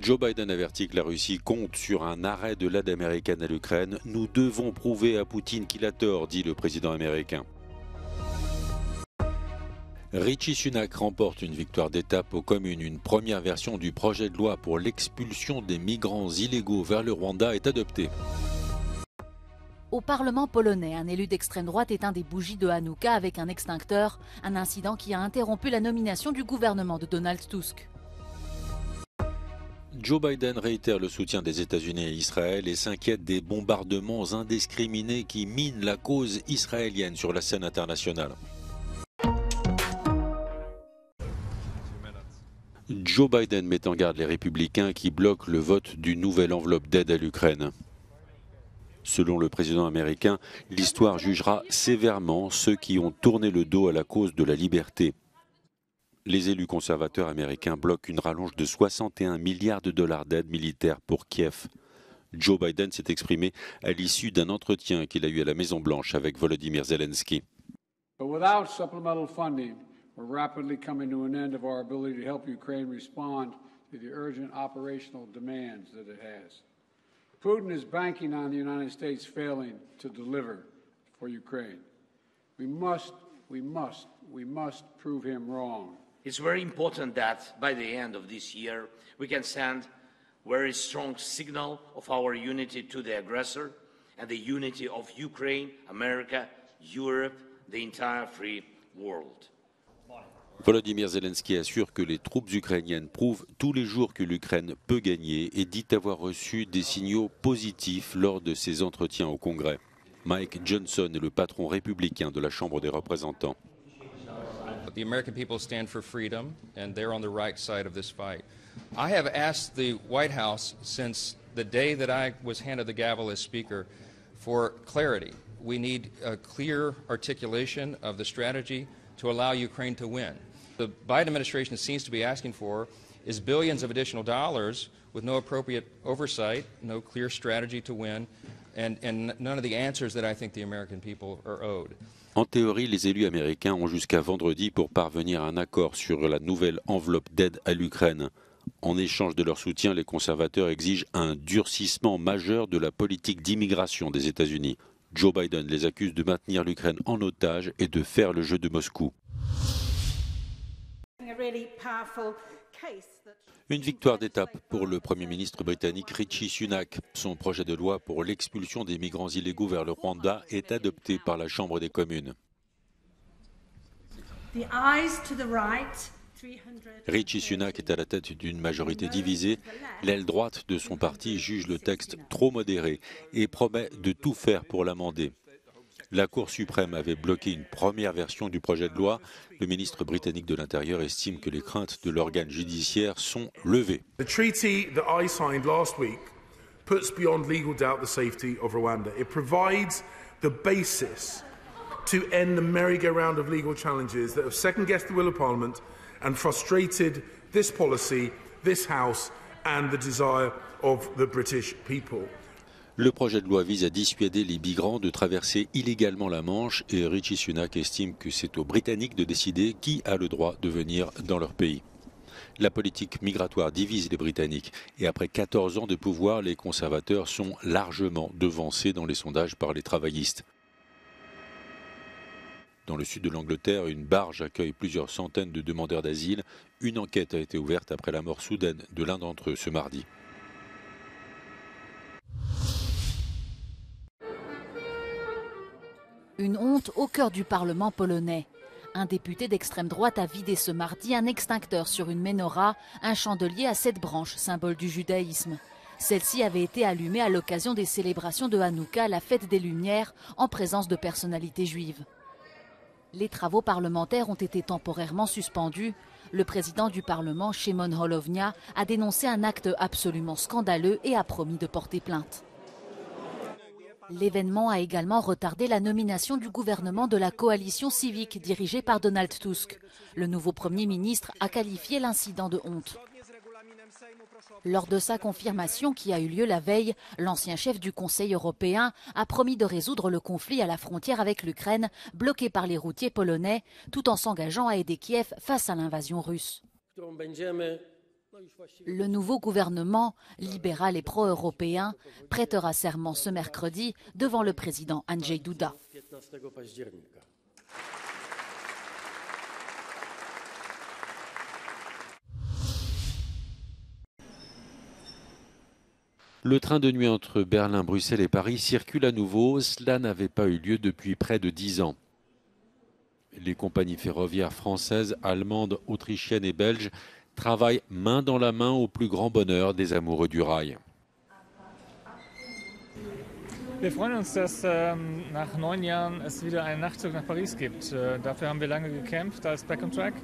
Joe Biden avertit que la Russie compte sur un arrêt de l'aide américaine à l'Ukraine. Nous devons prouver à Poutine qu'il a tort, dit le président américain. Rishi Sunak remporte une victoire d'étape aux communes. Une première version du projet de loi pour l'expulsion des migrants illégaux vers le Rwanda est adoptée. Au Parlement polonais, un élu d'extrême droite éteint des bougies de Hanouka avec un extincteur, un incident qui a interrompu la nomination du gouvernement de Donald Tusk. Joe Biden réitère le soutien des États-Unis à Israël et s'inquiète des bombardements indiscriminés qui minent la cause israélienne sur la scène internationale. Joe Biden met en garde les républicains qui bloquent le vote d'une nouvelle enveloppe d'aide à l'Ukraine. Selon le président américain, l'histoire jugera sévèrement ceux qui ont tourné le dos à la cause de la liberté. Les élus conservateurs américains bloquent une rallonge de 61 milliards de dollars d'aide militaire pour Kiev. Joe Biden s'est exprimé à l'issue d'un entretien qu'il a eu à la Maison-Blanche avec Volodymyr Zelensky. Without supplemental funding, we're rapidly coming to an end of our ability to help Ukraine respond to the urgent operational demands that it has. Putin is banking on the United States failing to deliver for Ukraine. We must prove him wrong. It's very important that by the end of this year, we can send a very strong signal of our unity to the aggressor and the unity of Ukraine, America, Europe, the entire free world. Volodymyr Zelensky assure que les troupes ukrainiennes prouvent tous les jours que l'Ukraine peut gagner et dit avoir reçu des signaux positifs lors de ses entretiens au Congrès. Mike Johnson est le patron républicain de la Chambre des représentants. The American people stand for freedom, and they're on the right side of this fight. I have asked the White House since the day that I was handed the gavel as Speaker for clarity. We need a clear articulation of the strategy to allow Ukraine to win. The Biden administration seems to be asking for is billions of additional dollars with no appropriate oversight, no clear strategy to win, and none of the answers that I think the American people are owed. En théorie, les élus américains ont jusqu'à vendredi pour parvenir à un accord sur la nouvelle enveloppe d'aide à l'Ukraine. En échange de leur soutien, les conservateurs exigent un durcissement majeur de la politique d'immigration des États-Unis. Joe Biden les accuse de maintenir l'Ukraine en otage et de faire le jeu de Moscou. Une victoire d'étape pour le Premier ministre britannique Rishi Sunak. Son projet de loi pour l'expulsion des migrants illégaux vers le Rwanda est adopté par la Chambre des communes. Rishi Sunak est à la tête d'une majorité divisée. L'aile droite de son parti juge le texte trop modéré et promet de tout faire pour l'amender. La Cour suprême avait bloqué une première version du projet de loi. Le ministre britannique de l'Intérieur estime que les craintes de l'organe judiciaire sont levées. The treaty that I signed last week puts beyond legal doubt the safety of Rwanda. It provides the basis to end the merry-go-round of legal challenges that have second-guessed the will of Parliament and frustrated this policy, this House and the desire of the British people. Le projet de loi vise à dissuader les migrants de traverser illégalement la Manche et Rishi Sunak estime que c'est aux Britanniques de décider qui a le droit de venir dans leur pays. La politique migratoire divise les Britanniques et après 14 ans de pouvoir, les conservateurs sont largement devancés dans les sondages par les travaillistes. Dans le sud de l'Angleterre, une barge accueille plusieurs centaines de demandeurs d'asile. Une enquête a été ouverte après la mort soudaine de l'un d'entre eux ce mardi. Une honte au cœur du Parlement polonais. Un député d'extrême droite a vidé ce mardi un extincteur sur une menorah, un chandelier à 7 branches, symbole du judaïsme. Celle-ci avait été allumée à l'occasion des célébrations de Hanouka, la fête des Lumières, en présence de personnalités juives. Les travaux parlementaires ont été temporairement suspendus. Le président du Parlement, Szymon Hołownia, a dénoncé un acte absolument scandaleux et a promis de porter plainte. L'événement a également retardé la nomination du gouvernement de la coalition civique dirigée par Donald Tusk. Le nouveau Premier ministre a qualifié l'incident de honte. Lors de sa confirmation qui a eu lieu la veille, l'ancien chef du Conseil européen a promis de résoudre le conflit à la frontière avec l'Ukraine, bloqué par les routiers polonais, tout en s'engageant à aider Kiev face à l'invasion russe. Le nouveau gouvernement, libéral et pro-européen, prêtera serment ce mercredi devant le président Andrzej Duda. Le train de nuit entre Berlin, Bruxelles et Paris circule à nouveau. Cela n'avait pas eu lieu depuis près de 10 ans. Les compagnies ferroviaires françaises, allemandes, autrichiennes et belges travaillent main dans la main au plus grand bonheur des amoureux du rail. Wir freuen uns, dass nach 9 Jahren es wieder einen Nachtzug nach Paris gibt. Dafür haben wir lange gekämpft als Back on Track.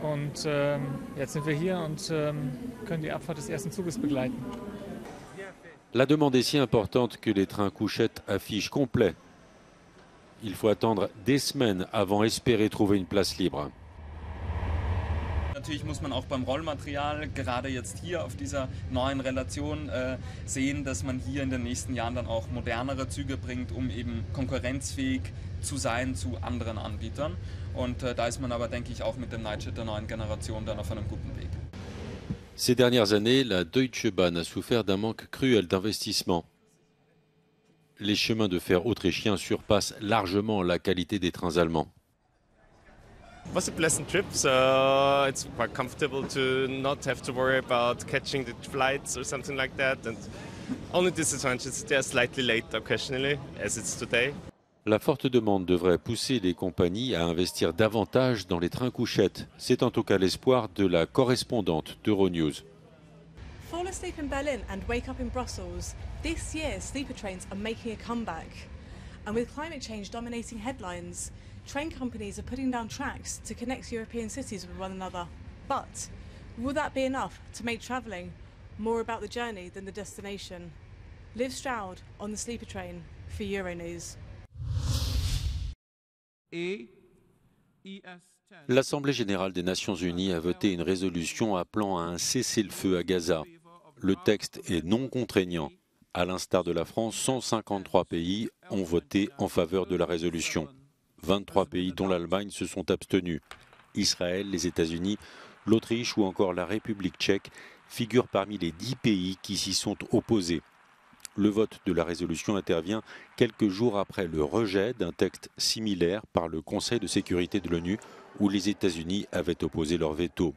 Und jetzt sind wir hier und können die Abfahrt des ersten Zuges begleiten. La demande est si importante que les trains couchettes affichent complet. Il faut attendre des semaines avant espérer trouver une place libre. Natürlich muss man auch beim Rollmaterial, gerade jetzt hier auf dieser neuen Relation, sehen, dass man hier in den nächsten Jahren dann auch modernere Züge bringt, um eben konkurrenzfähig zu sein zu anderen Anbietern. Und da ist man aber, denke ich, auch mit dem Nightjet der neuen Generation dann auf einem guten Weg. Ces dernières années, la Deutsche Bahn a souffert d'un manque cruel d'investissement. Les chemins de fer autrichiens surpassent largement la qualité des trains allemands. It was a pleasant trip, so it's quite comfortable to not have to worry about catching the flights or something like that. And only disadvantage is they are slightly late occasionally, as it's today. La forte demande devrait pousser les compagnies à investir davantage dans les trains couchettes. C'est en tout cas l'espoir de la correspondante d'Euronews. Fall asleep in Berlin and wake up in Brussels. This year, sleeper trains are making a comeback. And with climate change dominating headlines, train companies are putting down tracks to connect European cities with one another. But will that be enough to make travelling more about the journey than the destination? Liv Stroud on the sleeper train for Euronews. L'Assemblée générale des Nations unies a voté une résolution appelant à un cessez-le-feu à Gaza. Le texte est non contraignant. À l'instar de la France, 153 pays ont voté en faveur de la résolution. 23 pays, dont l'Allemagne, se sont abstenus. Israël, les États-Unis, l'Autriche ou encore la République tchèque figurent parmi les 10 pays qui s'y sont opposés. Le vote de la résolution intervient quelques jours après le rejet d'un texte similaire par le Conseil de sécurité de l'ONU où les États-Unis avaient opposé leur veto.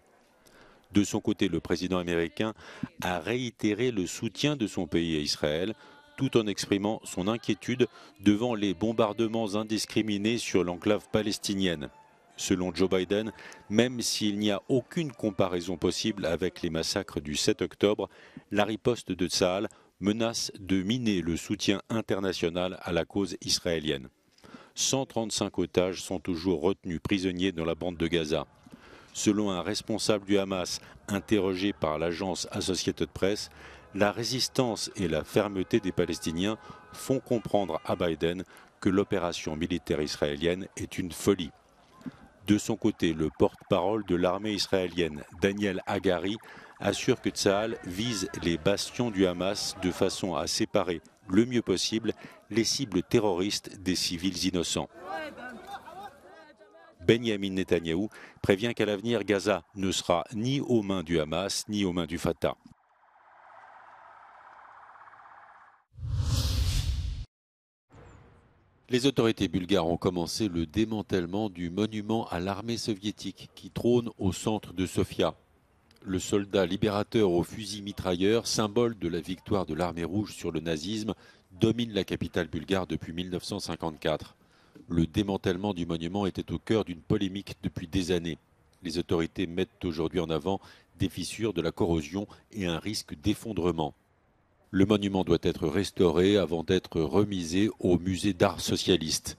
De son côté, le président américain a réitéré le soutien de son pays à Israël tout en exprimant son inquiétude devant les bombardements indiscriminés sur l'enclave palestinienne. Selon Joe Biden, même s'il n'y a aucune comparaison possible avec les massacres du 7 octobre, la riposte de Tsahal menace de miner le soutien international à la cause israélienne. 135 otages sont toujours retenus prisonniers dans la bande de Gaza. Selon un responsable du Hamas interrogé par l'agence Associated Press, la résistance et la fermeté des Palestiniens font comprendre à Biden que l'opération militaire israélienne est une folie. De son côté, le porte-parole de l'armée israélienne, Daniel Hagari, assure que Tsahal vise les bastions du Hamas de façon à séparer le mieux possible les cibles terroristes des civils innocents. Benyamin Netanyahou prévient qu'à l'avenir, Gaza ne sera ni aux mains du Hamas ni aux mains du Fatah. Les autorités bulgares ont commencé le démantèlement du monument à l'armée soviétique qui trône au centre de Sofia. Le soldat libérateur au fusil mitrailleur, symbole de la victoire de l'armée rouge sur le nazisme, domine la capitale bulgare depuis 1954. Le démantèlement du monument était au cœur d'une polémique depuis des années. Les autorités mettent aujourd'hui en avant des fissures, de la corrosion et un risque d'effondrement. Le monument doit être restauré avant d'être remisé au musée d'art socialiste.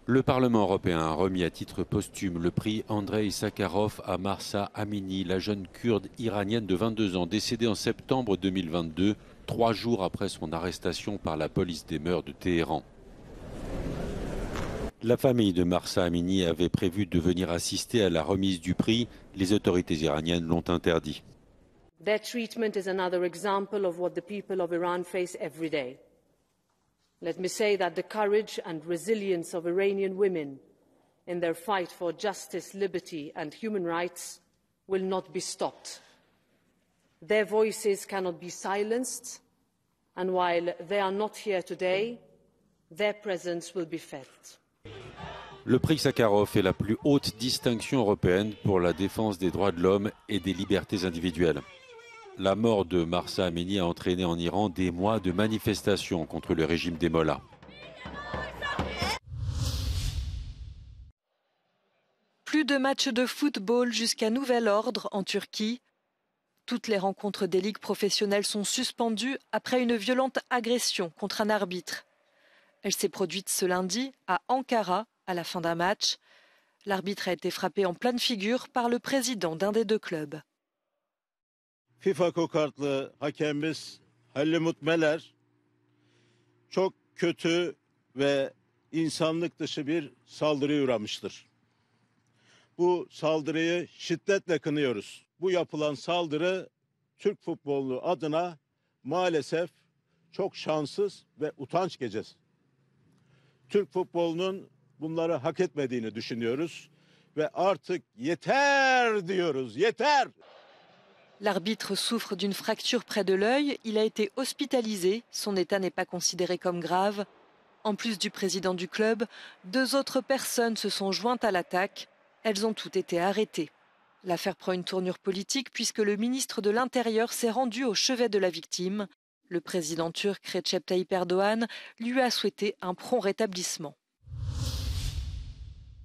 Le Parlement européen a remis à titre posthume le prix Andrei Sakharov à Mahsa Amini, la jeune kurde iranienne de 22 ans, décédée en septembre 2022, 3 jours après son arrestation par la police des mœurs de Téhéran. La famille de Mahsa Amini avait prévu de venir assister à la remise du prix. Les autorités iraniennes l'ont interdit. Their treatment is another example of what the people of Iran face every day. Let me say that the courage and resilience of Iranian women in their fight for justice, liberty and human rights will not be stopped. Their voices cannot be silenced, and while they are not here today, their presence will be felt. Le prix Sakharov est la plus haute distinction européenne pour la défense des droits de l'homme et des libertés individuelles. La mort de Mahsa Amini a entraîné en Iran des mois de manifestations contre le régime des mollahs. Plus de matchs de football jusqu'à nouvel ordre en Turquie. Toutes les rencontres des ligues professionnelles sont suspendues après une violente agression contre un arbitre. Elle s'est produite ce lundi à Ankara à la fin d'un match. L'arbitre a été frappé en pleine figure par le président d'un des deux clubs. FIFA kokartlı hakemimiz Hallimut Meler çok kötü ve insanlık dışı bir saldırıya uğramıştır. Bu saldırıyı şiddetle kınıyoruz. Bu yapılan saldırı Türk futbolu adına maalesef çok şanssız ve utanç gecesi. Türk futbolunun bunları hak etmediğini düşünüyoruz ve artık yeter diyoruz, yeter. L'arbitre souffre d'une fracture près de l'œil. Il a été hospitalisé. Son état n'est pas considéré comme grave. En plus du président du club, 2 autres personnes se sont jointes à l'attaque. Elles ont toutes été arrêtées. L'affaire prend une tournure politique puisque le ministre de l'Intérieur s'est rendu au chevet de la victime. Le président turc Recep Tayyip Erdogan lui a souhaité un prompt rétablissement.